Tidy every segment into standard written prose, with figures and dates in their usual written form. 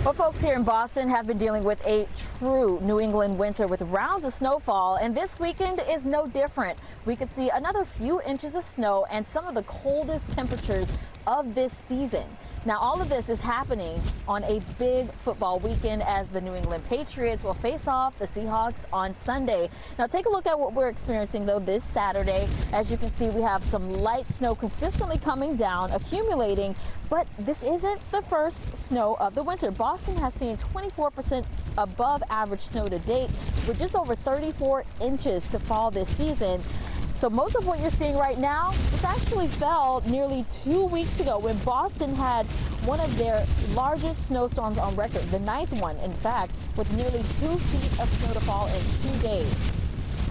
Well, folks here in Boston have been dealing with a true New England winter with rounds of snowfall, and this weekend is no different. We could see another few inches of snow and some of the coldest temperatures of this season. Now, all of this is happening on a big football weekend as the New England Patriots will face off the Seahawks on Sunday. Now, take a look at what we're experiencing, though, this Saturday. As you can see, we have some light snow consistently coming down, accumulating, but this isn't the first snow of the winter. Boston has seen 24% above average snow to date, with just over 34 inches to fall this season. So most of what you're seeing right now, this actually fell nearly 2 weeks ago when Boston had one of their largest snowstorms on record, the 9th one, in fact, with nearly 2 feet of snow to fall in 2 days.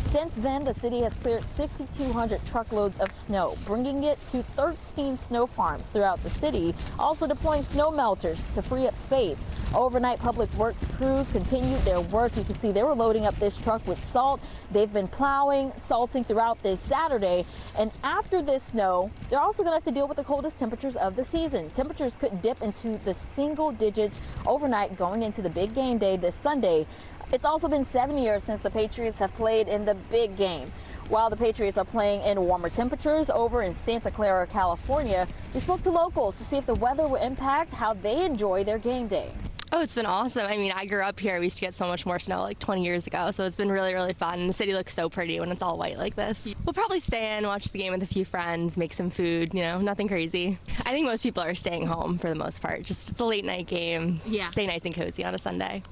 Since then, the city has cleared 6,200 truckloads of snow, bringing it to 13 snow farms throughout the city, also deploying snow melters to free up space. Overnight, public works crews continued their work. You can see they were loading up this truck with salt. They've been plowing, salting throughout this Saturday. And after this snow, they're also going to have to deal with the coldest temperatures of the season. Temperatures could dip into the single digits overnight going into the big game day this Sunday. It's also been 7 years since the Patriots have played in the big game. While the Patriots are playing in warmer temperatures over in Santa Clara, California, we spoke to locals to see if the weather will impact how they enjoy their game day. Oh, it's been awesome. I mean, I grew up here. We used to get so much more snow like 20 years ago, so it's been really, really fun. And the city looks so pretty when it's all white like this. We'll probably stay in, watch the game with a few friends, make some food, nothing crazy. I think most people are staying home for the most part. Just it's a late night game. Yeah. Stay nice and cozy on a Sunday.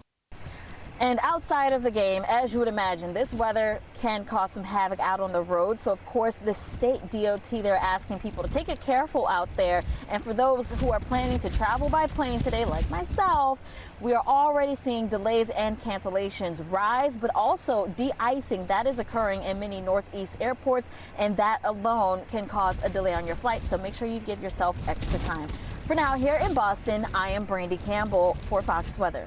And outside of the game, as you would imagine, this weather can cause some havoc out on the road. So, of course, the state DOT, they're asking people to take it careful out there. And for those who are planning to travel by plane today, like myself, we are already seeing delays and cancellations rise, but also de-icing that is occurring in many Northeast airports, and that alone can cause a delay on your flight. So make sure you give yourself extra time. For now, here in Boston, I am Brandy Campbell for Fox Weather.